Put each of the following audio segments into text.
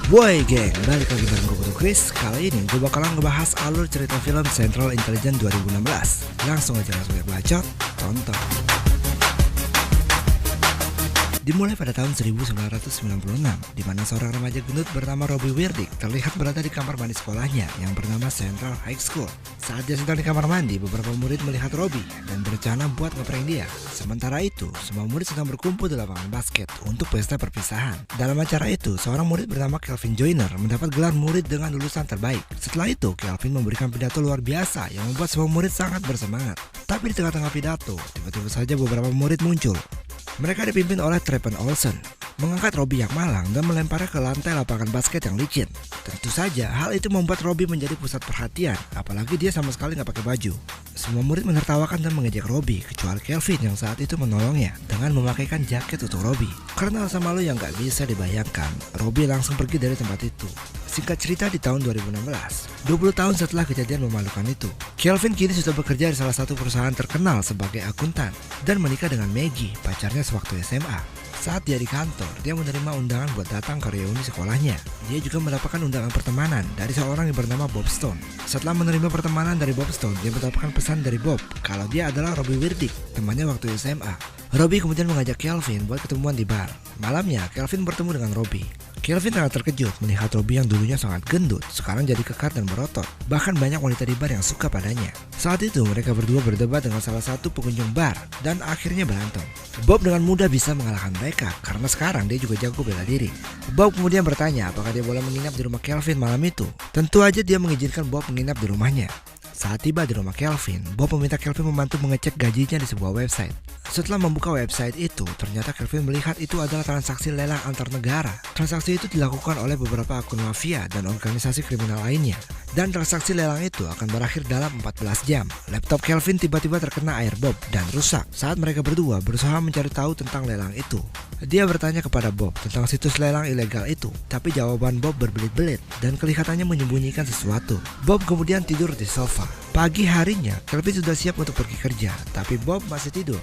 Boy Gang, balik lagi bareng gue Chris. Kali ini gue bakalan ngebahas alur cerita film Central Intelligence 2016. Langsung aja banyak bacot, tonton. Dimulai pada tahun 1996, di mana seorang remaja gendut bernama Robbie Wirdick terlihat berada di kamar mandi sekolahnya yang bernama Central High School. Saat dia sedang di kamar mandi, beberapa murid melihat Robbie dan berencana buat ngeprank dia. Sementara itu, semua murid sedang berkumpul di lapangan basket untuk pesta perpisahan. Dalam acara itu, seorang murid bernama Kelvin Joyner mendapat gelar murid dengan lulusan terbaik. Setelah itu, Kelvin memberikan pidato luar biasa yang membuat semua murid sangat bersemangat. Tapi di tengah-tengah pidato, tiba-tiba saja beberapa murid muncul. Mereka dipimpin oleh Trepen Olsen, mengangkat Robbie yang malang dan melemparnya ke lantai lapangan basket yang licin. Tentu saja hal itu membuat Robbie menjadi pusat perhatian, apalagi dia sama sekali nggak pakai baju. Semua murid menertawakan dan mengejek Robbie, kecuali Kelvin yang saat itu menolongnya dengan memakaikan jaket untuk Robbie. Karena rasa malu yang nggak bisa dibayangkan, Robbie langsung pergi dari tempat itu. Singkat cerita, di tahun 2016, 20 tahun setelah kejadian memalukan itu, Kelvin kini sudah bekerja di salah satu perusahaan terkenal sebagai akuntan dan menikah dengan Maggie, pacarnya sewaktu SMA. Saat dia di kantor, dia menerima undangan buat datang ke reuni sekolahnya. Dia juga mendapatkan undangan pertemanan dari seorang yang bernama Bob Stone. Setelah menerima pertemanan dari Bob Stone, dia mendapatkan pesan dari Bob kalau dia adalah Robbie Wirdick, temannya waktu SMA. Robbie kemudian mengajak Kelvin buat ketemuan di bar. Malamnya, Kelvin bertemu dengan Robbie. Kelvin sangat terkejut melihat Robbie yang dulunya sangat gendut, sekarang jadi kekar dan berotot. Bahkan banyak wanita di bar yang suka padanya. Saat itu mereka berdua berdebat dengan salah satu pengunjung bar dan akhirnya berantem. Bob dengan mudah bisa mengalahkan mereka karena sekarang dia juga jago bela diri. Bob kemudian bertanya apakah dia boleh menginap di rumah Kelvin malam itu. Tentu aja dia mengizinkan Bob menginap di rumahnya. Saat tiba di rumah Kelvin, Bob meminta Kelvin membantu mengecek gajinya di sebuah website. Setelah membuka website itu, ternyata Kelvin melihat itu adalah transaksi lelang antar negara. Transaksi itu dilakukan oleh beberapa akun mafia dan organisasi kriminal lainnya. Dan transaksi lelang itu akan berakhir dalam 14 jam. Laptop Kelvin tiba-tiba terkena air Bob dan rusak saat mereka berdua berusaha mencari tahu tentang lelang itu. Dia bertanya kepada Bob tentang situs lelang ilegal itu, tapi jawaban Bob berbelit-belit dan kelihatannya menyembunyikan sesuatu. Bob kemudian tidur di sofa. Pagi harinya, Kelvin sudah siap untuk pergi kerja, tapi Bob masih tidur.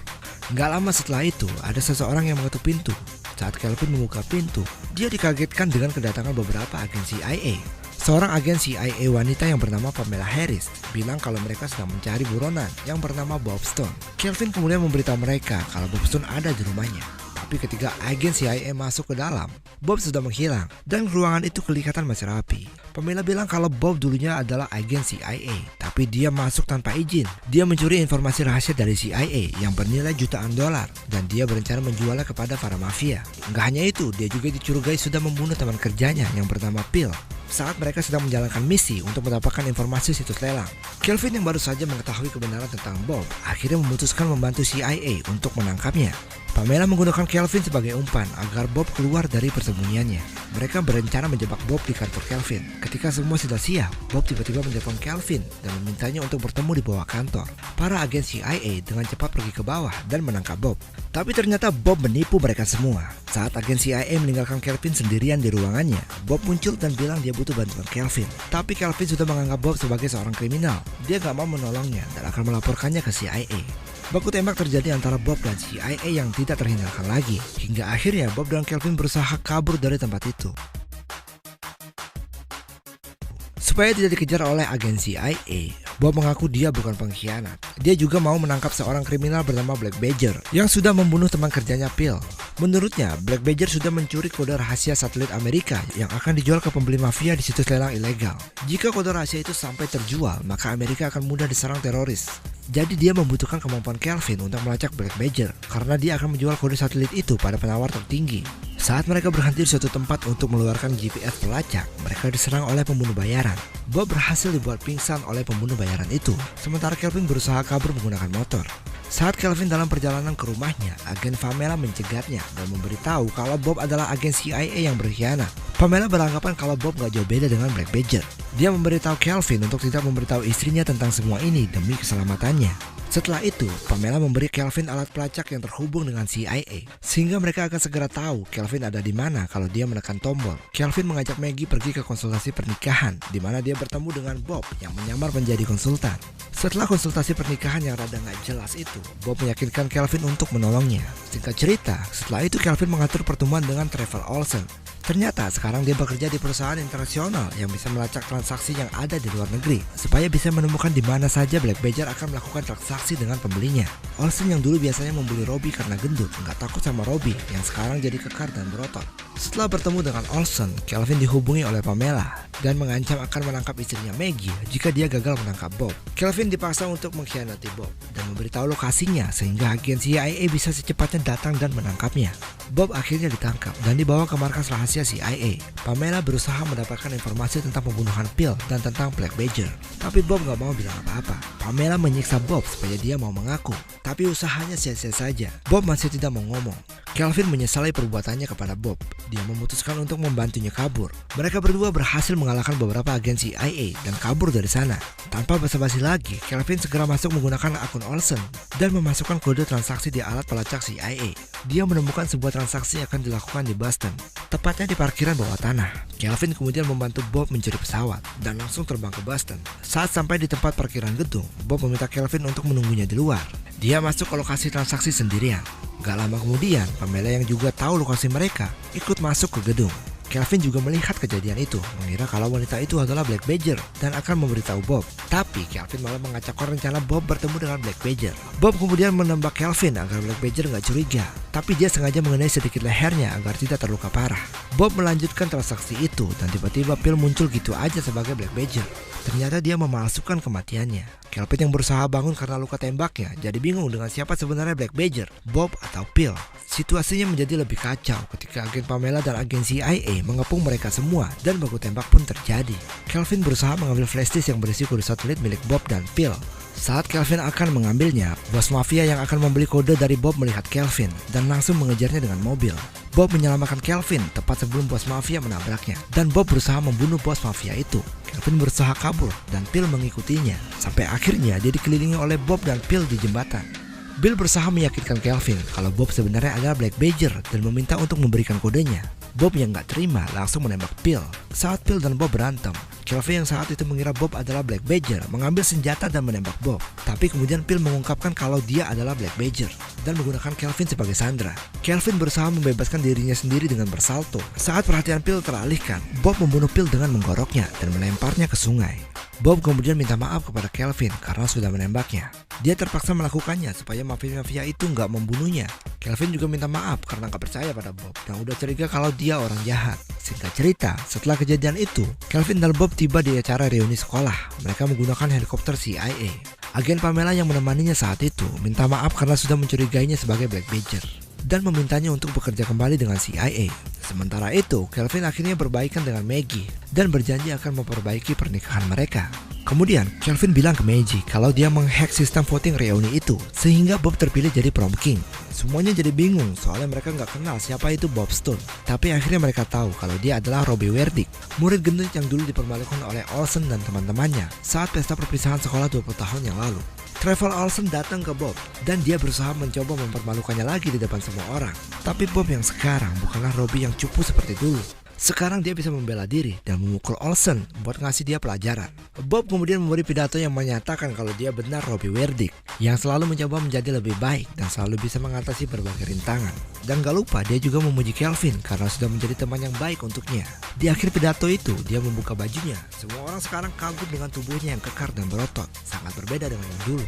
Gak lama setelah itu, ada seseorang yang mengetuk pintu. Saat Kelvin membuka pintu, dia dikagetkan dengan kedatangan beberapa agen CIA. Seorang agen CIA wanita yang bernama Pamela Harris bilang kalau mereka sedang mencari buronan yang bernama Bob Stone. Kelvin kemudian memberitahu mereka kalau Bob Stone ada di rumahnya. Tapi ketika agen CIA masuk ke dalam, Bob sudah menghilang dan ruangan itu kelihatan masih rapi. Pamela bilang kalau Bob dulunya adalah agen CIA, tapi dia masuk tanpa izin. Dia mencuri informasi rahasia dari CIA yang bernilai jutaan dolar dan dia berencana menjualnya kepada para mafia. Nggak hanya itu, dia juga dicurigai sudah membunuh teman kerjanya yang bernama Phil saat mereka sedang menjalankan misi untuk mendapatkan informasi situs lelang. Kelvin yang baru saja mengetahui kebenaran tentang Bob akhirnya memutuskan membantu CIA untuk menangkapnya. Pamela menggunakan Kelvin sebagai umpan agar Bob keluar dari persembunyiannya. Mereka berencana menjebak Bob di kantor Kelvin. Ketika semua sudah siap, Bob tiba-tiba menelpon Kelvin dan memintanya untuk bertemu di bawah kantor. Para agen CIA dengan cepat pergi ke bawah dan menangkap Bob. Tapi ternyata Bob menipu mereka semua. Saat agen CIA meninggalkan Kelvin sendirian di ruangannya, Bob muncul dan bilang dia butuh bantuan Kelvin. Tapi Kelvin sudah menganggap Bob sebagai seorang kriminal. Dia gak mau menolongnya dan akan melaporkannya ke CIA. Baku tembak terjadi antara Bob dan CIA yang tidak terhindarkan lagi. Hingga akhirnya Bob dan Kelvin berusaha kabur dari tempat itu. Supaya tidak dikejar oleh agen CIA, Bob mengaku dia bukan pengkhianat. Dia juga mau menangkap seorang kriminal bernama Black Badger yang sudah membunuh teman kerjanya Phil. Menurutnya, Black Badger sudah mencuri kode rahasia satelit Amerika yang akan dijual ke pembeli mafia di situs lelang ilegal. Jika kode rahasia itu sampai terjual, maka Amerika akan mudah diserang teroris. Jadi dia membutuhkan kemampuan Kelvin untuk melacak Black Badger karena dia akan menjual kode satelit itu pada penawar tertinggi. Saat mereka berhenti di suatu tempat untuk mengeluarkan GPS pelacak, mereka diserang oleh pembunuh bayaran. Bob berhasil dibuat pingsan oleh pembunuh bayaran itu, sementara Kelvin berusaha kabur menggunakan motor. Saat Kelvin dalam perjalanan ke rumahnya, agen Pamela mencegatnya dan memberitahu kalau Bob adalah agen CIA yang berkhianat. Pamela beranggapan kalau Bob gak jauh beda dengan Black Badger. Dia memberitahu Kelvin untuk tidak memberitahu istrinya tentang semua ini demi keselamatannya. Setelah itu, Pamela memberi Kelvin alat pelacak yang terhubung dengan CIA, sehingga mereka akan segera tahu Kelvin ada di mana kalau dia menekan tombol. Kelvin mengajak Maggie pergi ke konsultasi pernikahan, di mana dia bertemu dengan Bob yang menyamar menjadi konsultan. Setelah konsultasi pernikahan yang rada nggak jelas itu, Bob meyakinkan Kelvin untuk menolongnya. Singkat cerita, setelah itu Kelvin mengatur pertemuan dengan Trepen Olsen. Ternyata sekarang dia bekerja di perusahaan internasional yang bisa melacak transaksi yang ada di luar negeri supaya bisa menemukan di mana saja Black Badger akan melakukan transaksi dengan pembelinya. Olsen yang dulu biasanya membuli Robbie karena gendut, nggak takut sama Robbie yang sekarang jadi kekar dan berotot. Setelah bertemu dengan Olsen, Kelvin dihubungi oleh Pamela dan mengancam akan menangkap istrinya Maggie jika dia gagal menangkap Bob. Kelvin dipaksa untuk mengkhianati Bob dan memberitahu lokasinya sehingga agen CIA bisa secepatnya datang dan menangkapnya. Bob akhirnya ditangkap dan dibawa ke markas rahasia CIA. Pamela berusaha mendapatkan informasi tentang pembunuhan Phil dan tentang Black Badger, tapi Bob gak mau bilang apa-apa. Pamela menyiksa Bob supaya dia mau mengaku, tapi usahanya sia-sia saja. Bob masih tidak mau ngomong. Kelvin menyesali perbuatannya kepada Bob. Dia memutuskan untuk membantunya kabur. Mereka berdua berhasil mengalahkan beberapa agen CIA dan kabur dari sana. Tanpa basa-basi lagi, Kelvin segera masuk menggunakan akun Olsen dan memasukkan kode transaksi di alat pelacak CIA. Dia menemukan sebuah transaksi yang akan dilakukan di Boston, tepatnya di parkiran bawah tanah. Kelvin kemudian membantu Bob mencuri pesawat dan langsung terbang ke Boston. Saat sampai di tempat parkiran gedung, Bob meminta Kelvin untuk menunggunya di luar. Dia masuk ke lokasi transaksi sendirian. Gak lama kemudian, Pamela yang juga tahu lokasi mereka ikut masuk ke gedung. Kelvin juga melihat kejadian itu, mengira kalau wanita itu adalah Black Badger dan akan memberitahu Bob. Tapi Kelvin malah mengacaukan rencana Bob bertemu dengan Black Badger. Bob kemudian menembak Kelvin agar Black Badger gak curiga, tapi dia sengaja mengenai sedikit lehernya agar tidak terluka parah. Bob melanjutkan transaksi itu dan tiba-tiba Phil muncul gitu aja sebagai Black Badger. Ternyata dia memalsukan kematiannya. Kelvin yang berusaha bangun karena luka tembaknya jadi bingung dengan siapa sebenarnya Black Badger, Bob atau Phil. Situasinya menjadi lebih kacau ketika agen Pamela dan agen CIA mengepung mereka semua dan baku tembak pun terjadi. Kelvin berusaha mengambil flash disk yang berisi kode satelit milik Bob dan Phil. Saat Kelvin akan mengambilnya, bos mafia yang akan membeli kode dari Bob melihat Kelvin dan langsung mengejarnya dengan mobil. Bob menyelamatkan Kelvin tepat sebelum bos mafia menabraknya, dan Bob berusaha membunuh bos mafia itu. Kelvin berusaha kabur dan Phil mengikutinya, sampai akhirnya dia dikelilingi oleh Bob dan Phil di jembatan. Bill berusaha meyakinkan Kelvin kalau Bob sebenarnya adalah Black Badger dan meminta untuk memberikan kodenya. Bob yang gak terima langsung menembak Phil. Saat Phil dan Bob berantem, Kelvin yang saat itu mengira Bob adalah Black Badger mengambil senjata dan menembak Bob. Tapi kemudian Phil mengungkapkan kalau dia adalah Black Badger dan menggunakan Kelvin sebagai sandera. Kelvin berusaha membebaskan dirinya sendiri dengan bersalto. Saat perhatian Phil teralihkan, Bob membunuh Phil dengan menggoroknya dan melemparnya ke sungai. Bob kemudian minta maaf kepada Kelvin karena sudah menembaknya. Dia terpaksa melakukannya supaya mafia-mafia itu nggak membunuhnya. Kelvin juga minta maaf karena nggak percaya pada Bob dan udah curiga kalau dia orang jahat. Singkat cerita, setelah kejadian itu, Kelvin dan Bob tiba di acara reuni sekolah. Mereka menggunakan helikopter CIA. Agen Pamela yang menemaninya saat itu minta maaf karena sudah mencurigainya sebagai Black Badger dan memintanya untuk bekerja kembali dengan CIA. Sementara itu, Kelvin akhirnya berbaikan dengan Maggie dan berjanji akan memperbaiki pernikahan mereka. Kemudian, Kelvin bilang ke Maggie kalau dia menghack sistem voting reuni itu sehingga Bob terpilih jadi prom king. Semuanya jadi bingung soalnya mereka nggak kenal siapa itu Bob Stone. Tapi akhirnya mereka tahu kalau dia adalah Robbie Werdick, murid gendut yang dulu dipermalukan oleh Olsen dan teman-temannya saat pesta perpisahan sekolah 20 tahun yang lalu. Trevor Olsen datang ke Bob dan dia berusaha mencoba mempermalukannya lagi di depan semua orang. Tapi Bob yang sekarang bukanlah Robbie yang cupu seperti dulu. Sekarang dia bisa membela diri dan memukul Olsen buat ngasih dia pelajaran. Bob kemudian memberi pidato yang menyatakan kalau dia benar Robbie Werdick yang selalu mencoba menjadi lebih baik dan selalu bisa mengatasi berbagai rintangan. Dan gak lupa dia juga memuji Kelvin karena sudah menjadi teman yang baik untuknya. Di akhir pidato itu dia membuka bajunya. Semua orang sekarang kagum dengan tubuhnya yang kekar dan berotot, sangat berbeda dengan yang dulu.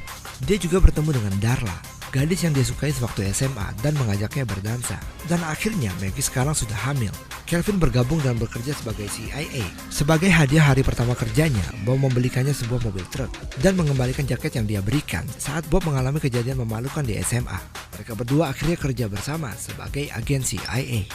Dia juga bertemu dengan Darla, gadis yang dia sukai sewaktu SMA dan mengajaknya berdansa. Dan akhirnya Maggie sekarang sudah hamil. Kelvin bergabung dan bekerja sebagai CIA. Sebagai hadiah hari pertama kerjanya, Bob membelikannya sebuah mobil truk dan mengembalikan jaket yang dia berikan saat Bob mengalami kejadian memalukan di SMA. Mereka berdua akhirnya kerja bersama sebagai agen CIA.